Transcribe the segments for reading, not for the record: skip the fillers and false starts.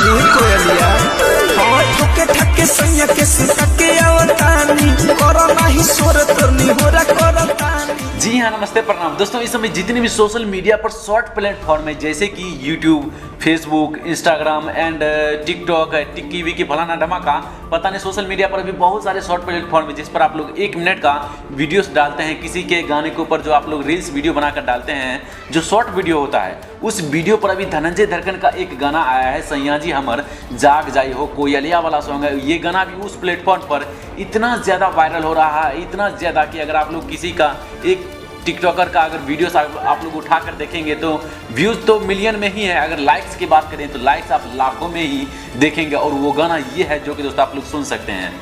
कोयलिया हाँ ठोके ठके सैया के सुता के आवतानी करो नाही सोर तोरनी होरा करतानी। जी हाँ, नमस्ते प्रणाम दोस्तों। इस समय जितने भी सोशल मीडिया पर शॉर्ट प्लेटफॉर्म है जैसे कि YouTube, Facebook, Instagram and TikTok, टिक्की की फलाना धमाका, पता नहीं सोशल मीडिया पर भी बहुत सारे शॉर्ट प्लेटफॉर्म है जिस पर आप लोग 1 मिनट का वीडियोस डालते हैं। किसी के गाने के ऊपर जो आप लोग रील्स वीडियो बनाकर डालते हैं, जो शॉर्ट वीडियो होता है, उस वीडियो पर अभी धनंजय धड़कन का एक गाना आया है, सैया जी हमर जाग जाई हो, कोयलिया वाला सॉन्ग है। ये गाना भी उस प्लेटफॉर्म पर इतना ज़्यादा वायरल हो रहा है, इतना ज़्यादा कि अगर आप लोग किसी का एक टिकटॉकर का अगर वीडियोस आप लोग उठा कर देखेंगे तो व्यूज़ तो मिलियन में ही है, अगर लाइक्स की बात करें तो लाइक्स आप लाखों में ही देखेंगे। और वो गाना ये है जो कि दोस्तों आप लोग सुन सकते हैं।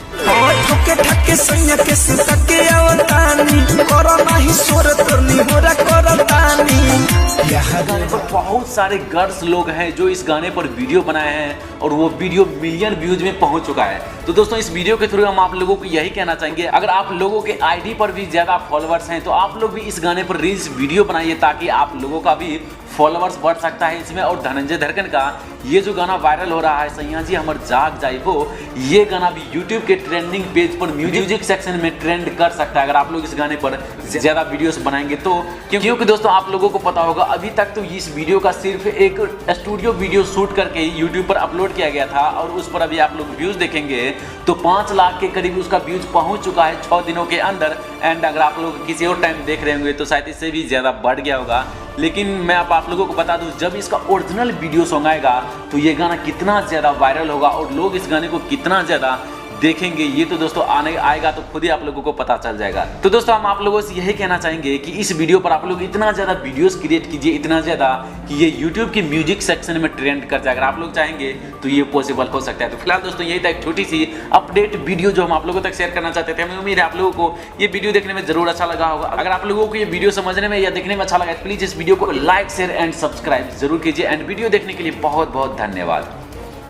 गाने पर बहुत सारे गर्ल्स लोग हैं जो इस गाने पर वीडियो बनाए हैं और वो वीडियो मिलियन व्यूज में पहुंच चुका है। तो दोस्तों इस वीडियो के थ्रू हम आप लोगों को यही कहना चाहेंगे, अगर आप लोगों के आईडी पर भी ज़्यादा फॉलोअर्स हैं तो आप लोग भी इस गाने पर रील्स वीडियो बनाइए ताकि आप लोगों का भी फॉलोअर्स बढ़ सकता है इसमें। और धनंजय धड़कन का ये जो गाना वायरल हो रहा है, सैया जी हमर जाग जाई हो, ये गाना भी यूट्यूब के ट्रेंडिंग पेज पर म्यूजिक सेक्शन में ट्रेंड कर सकता है अगर आप लोग इस गाने पर ज़्यादा वीडियोस बनाएंगे तो। क्योंकि दोस्तों आप लोगों को पता होगा अभी तक तो इस वीडियो का सिर्फ एक स्टूडियो वीडियो शूट करके यूट्यूब पर अपलोड किया गया था और उस पर अभी आप लोग व्यूज़ देखेंगे तो 5 लाख के करीब उसका व्यूज़ पहुँच चुका है 6 दिनों के अंदर। एंड अगर आप लोग किसी और टाइम देख रहे होंगे तो शायद इससे भी ज़्यादा बढ़ गया होगा। लेकिन मैं आप लोगों को बता दूं, जब इसका ओरिजिनल वीडियो सॉन्ग आएगा तो ये गाना कितना ज़्यादा वायरल होगा और लोग इस गाने को कितना ज़्यादा देखेंगे, ये तो दोस्तों आएगा तो खुद ही आप लोगों को पता चल जाएगा। तो दोस्तों हम आप लोगों से यही कहना चाहेंगे कि इस वीडियो पर आप लोग इतना ज़्यादा वीडियोस क्रिएट कीजिए, इतना ज़्यादा कि ये यूट्यूब की म्यूजिक सेक्शन में ट्रेंड कर जाए। अगर आप लोग चाहेंगे तो ये पॉसिबल हो सकता है। तो फिलहाल दोस्तों यही था एक छोटी सी अपडेट वीडियो जो हम आप लोगों तक शेयर करना चाहते थे। हमें उम्मीद है आप लोगों को ये वीडियो देखने में जरूर अच्छा लगा होगा। अगर आप लोगों को ये वीडियो समझने में या देखने में अच्छा लगा तो प्लीज़ इस वीडियो को लाइक, शेयर एंड सब्सक्राइब जरूर कीजिए। एंड वीडियो देखने के लिए बहुत बहुत धन्यवाद।